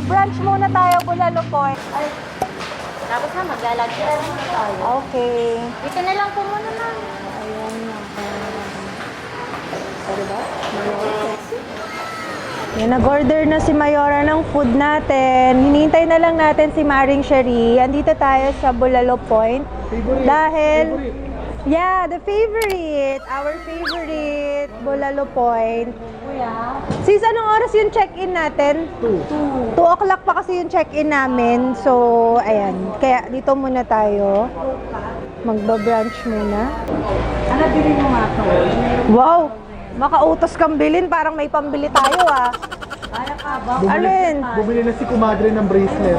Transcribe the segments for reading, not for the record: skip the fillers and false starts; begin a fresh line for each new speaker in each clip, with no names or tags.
Brunch muna tayo, Bulalo Point.
Tapos na, maglalagay na lang tayo.
Okay.
Dito na lang po muna na.
Ayun na. Diba? Yan, nag-order na si Mayora ng food natin. Hinihintay na lang natin si Maring Cherie. Andito tayo sa Bulalo Point. Dahil, yeah, the favorite. Our favorite, Bulalo Point.
Kuya.
Sis, anong oras yung check-in natin? 2 o'clock pa kasi yung check-in namin. So, ayan. Kaya dito muna tayo. Magba-brunch muna.
Ano, bilhin mo nga ito?
Wow! Makautos kang bilhin, parang may pambili tayo ah.
Para ka ba?
Alin?
Bumili na si kumadre ng bracelet.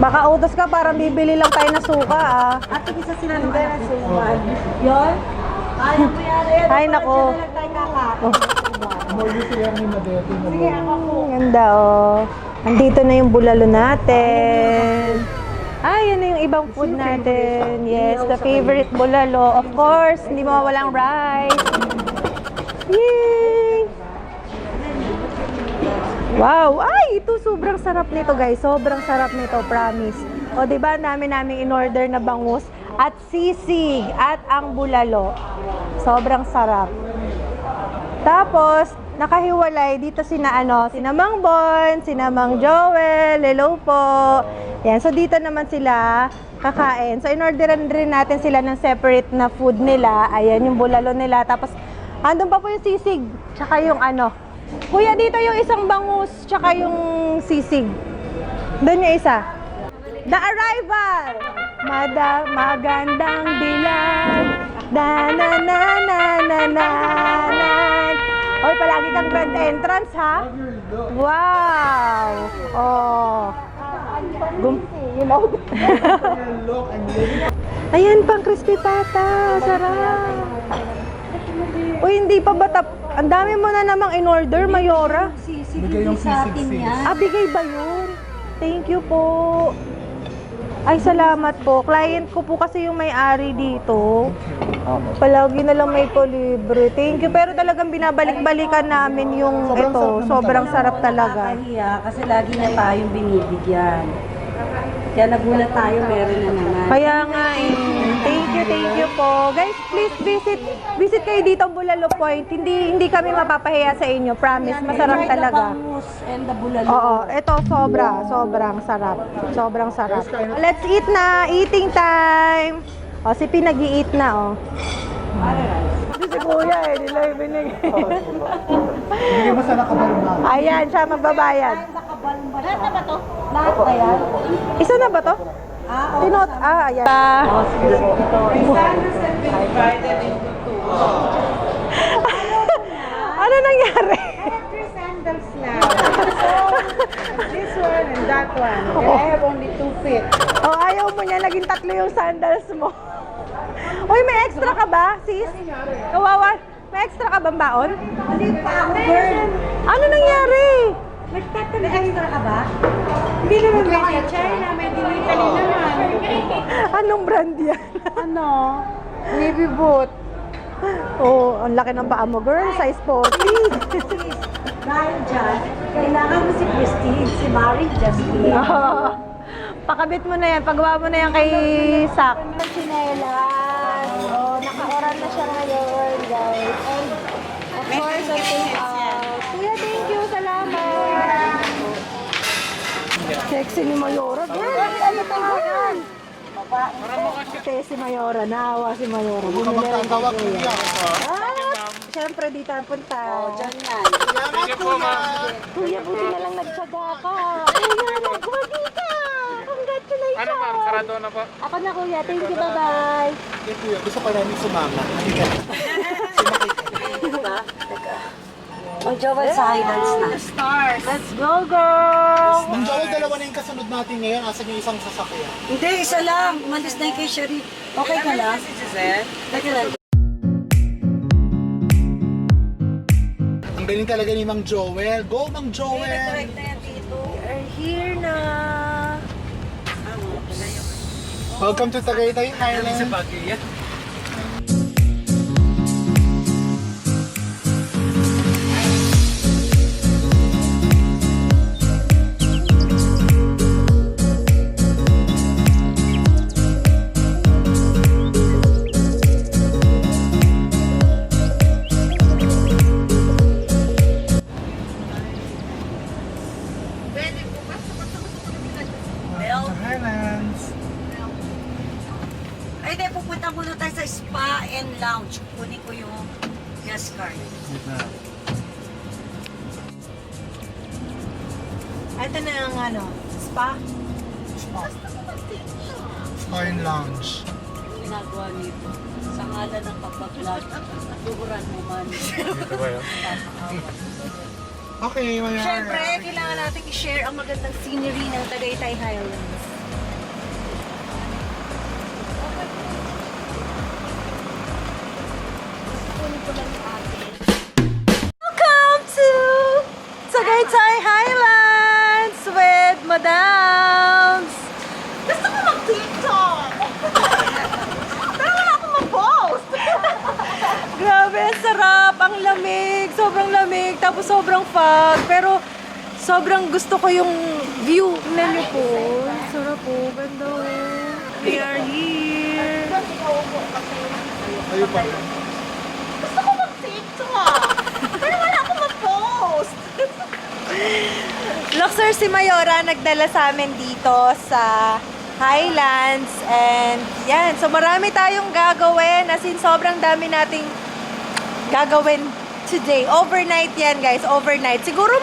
Baka utos ka, parang bibili lang tayo na suka ah.
At isa sila naman na suman. Yun? Kaya mo yan.
Ay, nako.
Diyan na lang tayo kakain.
Oh,
More use yan ni Madete.
Sige, ako po.
ganda oh. Andito na yung bulalo natin. Ay, yan na yung ibang food natin. Yes, the favorite bulalo. Of course, hindi mawawalang rice. Yay! Wow! Ay, ito sobrang sarap nito, guys. Sobrang sarap nito, promise. O, di ba, naming in-order na bangus at sisig at ang bulalo. Sobrang sarap. Tapos, nakahiwalay dito sina Mang Bon, sina Mang Joel, hello po. Yan, so dito naman sila kakain. So, in-orderan rin natin sila ng separate na food nila. Ayan, yung bulalo nila. Tapos, andun pa po yung sisig, tsaka yung Kuya, dito yung isang bangus, tsaka yung sisig. Doon yung isa. The Arrival! Magandang dilag. Da-na-na-na-na-na. Oy, palagi kang grand entrance, ha? Wow! Oh. Ayan, pang crispy pata. Sarap. Uy, hindi pa ba ang dami mo na namang in-order, Mayora.
Bigay yung
sa
sisig
atin
sis.
yan.
Ah, bigay ba yun? Thank you po. Ay, salamat po. Client ko po kasi yung may-ari dito. Palagi na lang may polibre. Thank you. Pero talagang binabalik-balikan namin yung Sobrang sarap talaga.
Nakakahiya kasi lagi na tayong binibigyan. Kaya nagulat tayo, meron na naman.
Kaya nga eh. Thank you po. Guys, please visit kayo dito Bulalo Point. Hindi kami mapapahiya sa inyo. Promise, masarap talaga.
The bangus and the bulalo.
Oo, ito sobrang sarap. Sobrang sarap. Let's eat na. Eating time. O, si P nag-i-eat na, oh. Hindi si Kuya eh, nila yung binigay.
Bigay mo sana kabalma.
Ayan, siya magbabayad.
Lahat na ba to? Lahat na yan?
Isa na ba to? Ayan. Ano nangyari?
Sandals lang. This one and that one. I have only 2 feet.
Oh, ayaw mo niya, naging 3 yung sandals mo. Uy, may extra ka ba, sis? Kawawa. May extra ka bang baon?
Hindi pa ako, girl.
Ano nangyari?
May extra ka ba? Hindi naman may China, may Italy naman.
Anong brand yan?
Ano? Navy boot.
Oh, ang laki ng paa mo, girl. Size 40.
Dahil dyan, kailangan mo si Christine, si Marie Justine.
Pakabit mo na yan. Pagawa mo na yan kay Sak.
Chinelas. Oh, naka-oran na siya ngayon, guys. And of course, I think,
Kuya, thank you. Salamat. Sexy ni Mayora. Girl, ano to, girl? Si Mayora. Naawa si Mayora.
Huwag ka magtatawag kuya.
Siyempre, dito ang punta.
dyan yan.
Salamat kuya.
Kuya, buti na lang nagtsaga ka. Kuya, nagwagi ka. Congratulations.
Ano ma'am, sarado na po.
Ako na, kuya. Thank you. Bye-bye.
Okay kuya, gusto pa namin sumama.
Mag-jowa sa Highlands na.
Let's go, girl.
Nang Joel, dalawa na yung kasunod natin ngayon. Asan yung isang sasakyan?
Hindi, isa lang. Umalis na yung kay Sherry. Okay ka lang? Teka lang.
Ang galing talaga ni Mang Joel. Go, Mang Joel!
We are here na.
Welcome to Tagaytay Island.
pupunta muna tayo sa spa and lounge. Kunin ko yung guest card.
Ito na ang ano, spa.
Fine lounge.
Ginagawa nito. Sa ngalan ng pagbablog, tuguran mo man.
Okay, Mayara.
Siyempre, kailangan natin i-share ang magandang scenery ng Tagaytay Highlands. Welcome to Tagaytay Highlands with Madams! Gusto ko mag-TikTok! Pero wala akong mag-post! Grabe, ang sarap! Ang lamig! Sobrang lamig! Tapos sobrang fog! Pero sobrang gusto ko yung view. Tignan niyo po. Sarap po. Ganda. We are here.
Ayun pa.
Gusto ko mag-TikTok! Pero wala akong mag-post! Luxor si Mayora nagdala sa amin dito sa Highlands and yan. So marami tayong gagawin as in sobrang dami nating gagawin today. Overnight yan guys, overnight. Siguro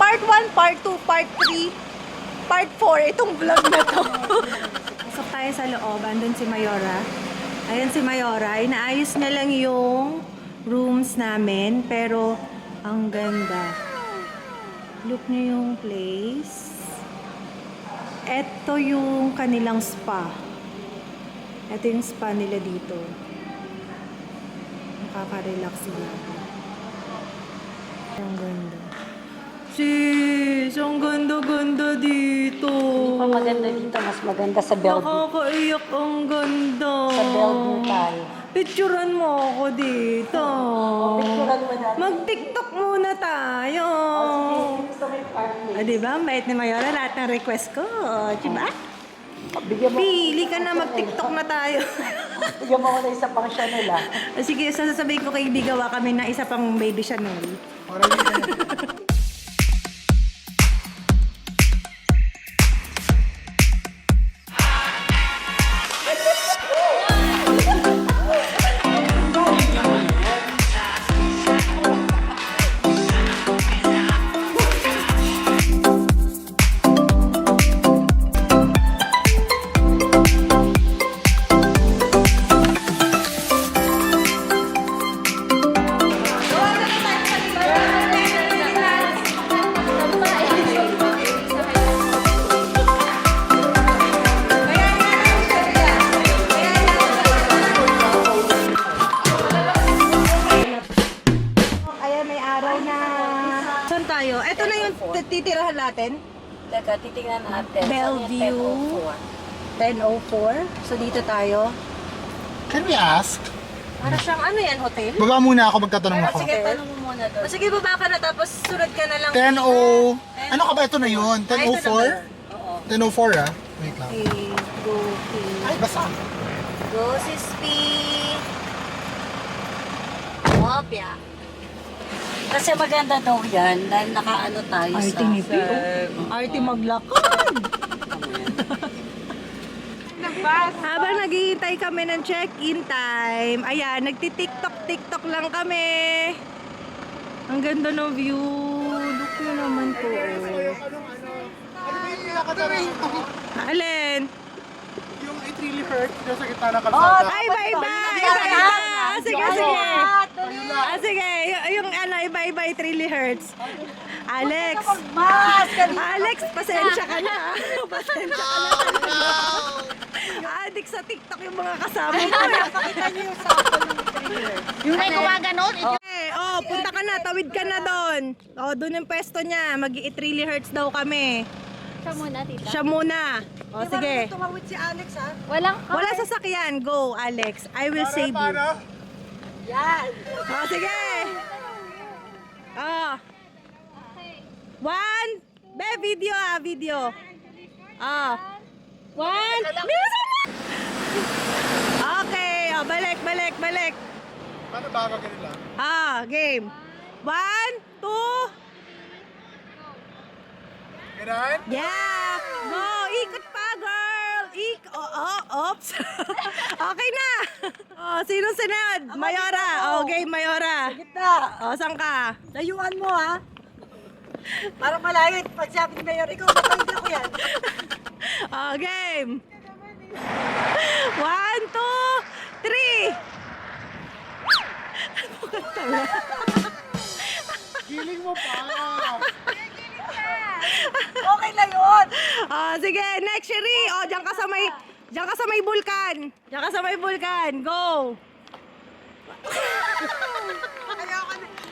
part 1, part 2, part 3, part 4 itong vlog na to. Pasok tayo sa loob, andun si Mayora. Ayan si Mayora, inaayos niya lang yung rooms namin pero ang ganda. Look niyo yung place. Ito yung kanilang spa. Ito yung spa nila dito. Nakaka-relax sila. Ang ganda. Sis, ang ganda-ganda dito.
Ang maganda dito, mas maganda sa Bellevue.
Nakakaiyak ang ganda.
Sa Bellevue tayo.
Picturean mo ako dito.
Picturean mo natin.
Mag-TikTok muna tayo.
Gusto mo yung party.
Diba? Ang bait ni Mayora, lahat ng request ko. Diba?
Bigyan mo,
Pili ka na, mag-TikTok na tayo.
bigyan mo ko na isa pang Chanel ah.
Sige, sasabihin ko kay Bigawa kami na isa pang baby Chanel. Ayan, may araw na. Saan tayo? Ito na yung titirahan natin.
Teka, titingnan natin.
Bellevue. 10:04. So dito tayo.
Can we ask?
Para siyang ano yan, hotel?
Baba muna ako, magtatanong ako.
Sige, tanong mo muna doon.
O sige, baba ka na tapos sunod ka na lang.
10:00. Ano ka ba? Ito na yun?
Ah, ito na
10:04?
Oo.
10:04 ah. Wait lang.
Okay, go, okay.
Ay, basta.
Go, Sis P. Opya.
Kasi maganda daw yan dahil nakaano tayo sa...
Arty maglakad. Habang naghihintay kami ng check-in time, ayan, nagti-tiktok lang kami. Ang ganda ng view. Look nyo naman po.
Ano ba yung pinakatarin ko?
Alin?
Yung it really hurt dyan sa gitna ng kalsada.
Ay, iba-iba! Sige, sige. Sige, yung ano, iba-iba, it really hurts. Alex! Alex, pasensya ka na. Pasensya ka na. Adik sa TikTok yung mga kasama mo.
Pakita niyo yung sample ng trailer.
Yung may gumaganon,
Punta ka na, tawid ka na doon. Doon yung pwesto niya. It really hurts daw kami.
siya muna, tita.
Siya muna. Sige.
Tumawid si Alex ha?
Walang
Wala sasakyan. Go, Alex. I will save you.
Yan!
Sige. One. Video. One. Bilisan mo! Okay. Balik.
Paano ba ganun lang?
Game. 1, 2.
Ganun?
Yeah! Go! Ikot pa, girl! oops. Okay na. Oh, sino sunod? Mayora. Okay, Mayora.
Gitna.
Oh, saan ka?
Layuan mo, ha? Para malayo. Pag sabi ni Mayor, ikaw, hindi ako yan.
Oh, game. 1, 2, 3.
Giling mo pa!
Okay na yun.
Oh, sige, next, Sherry. Oh, diyan ka sa may bulkan. Diyan ka sa may bulkan. Go.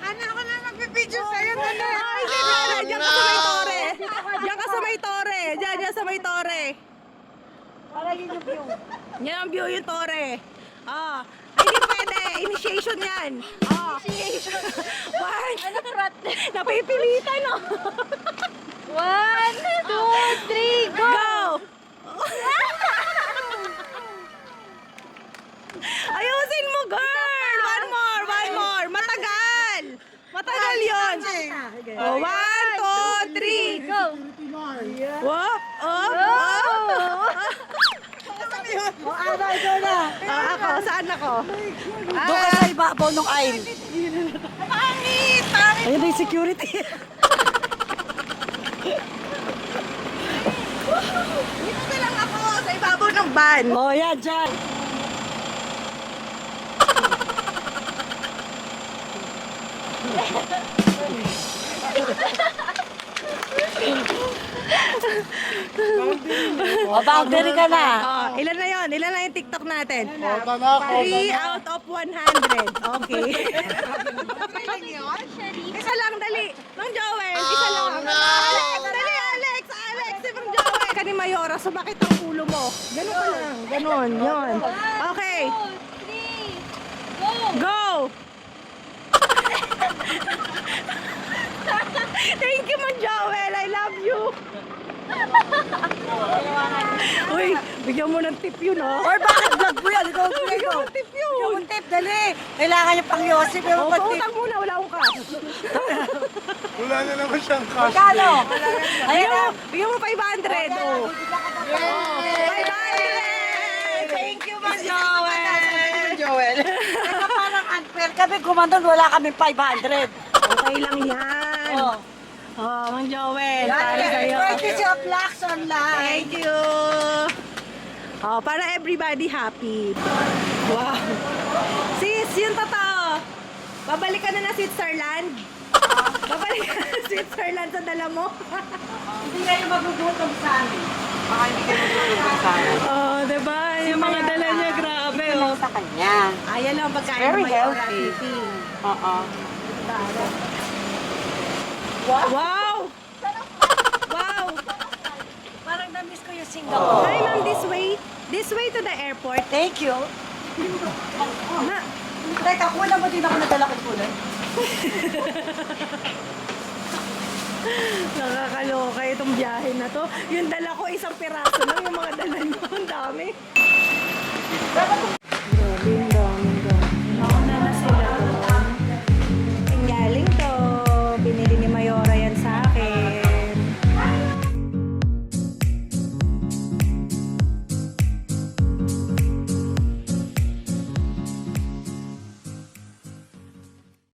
Ako na magpipicture sa'yo.
Ay, hindi, diyan ka sa may tore. Diyan ka sa may tore. Diyan sa may tore.
Para yun yung view.
Yan ang view yung tore. Ah, hindi pwede. Initiation yan. Ah.
Initiation.
One.
Ano prat?
Napipilitan, no?
1, 2, 3, go!
Go! Ayusin mo, girl! One more. Matagal! Matagal yun. Oh, 1, 2, 3.
Go!
Whoop! Up!
O, ano, ikaw na.
Ako, saan ako?
Doon ka sa ibabaw ng aisle.
Pangit!
Ayun na yung security.
Dito na lang ako sa ibabaw ng van.
O, yan, dyan. O, boundary ka na.
Oh, ilan na yon? Ilan na yung TikTok natin?
Kota na,
3 out of 100. Okay. Isa lang, dali. Mang Joel, isa lang. Alex, dali, Alex. Si Mang Joel. Kani Mayora, sumakit ang ulo mo. Ganun ka lang. Ganun, yun. Okay. Go! Thank you, Mang Joel. I love you. Uy, bigyan mo ng tip yun, oh.
Or bakit vlog mo yan? Ikaw,
Bigyan mo ng tip yun.
yung tip, dali. Kailangan yung pang-Yosip. Yung
Oh,
pang-tip.
pautang muna, wala akong cash.
Wala na naman siyang cash.
Kano? Ayan na.
Bigyan mo 500. Oh. 500! Thank you, Mang Joel.
Kaya parang unfair kami. Kumandon, wala kami 500.
Okay lang yan.
Oh.
Oh, Mang Joel. Para sa'yo.
Courtesy of Lux Online.
Thank you. Oh, para everybody happy. Wow. Sis, yung totoo. Babalik ka na Switzerland? Babalik ka na Switzerland sa dala mo?
Hindi kayo magugutom sa amin. Baka hindi kayo magugutom sa amin.
Oh, diba? Yung mga dala niya, grabe. Oh.
Sa kanya.
Ayan lang ang pagkain
Very
ng Mayora
healthy.
City.
Oo.
Wow! Wow!
Parang na-miss ko yung Singapore.
Hi, ma'am, this way. This way to the airport.
Thank you.
Ma,
Teka, kuha mo din ako nadala ko kulay.
nakakaloka itong biyahe na to. Yung dala ko, isang piraso lang. Yung mga dala nyo, ang dami.
Dapat kung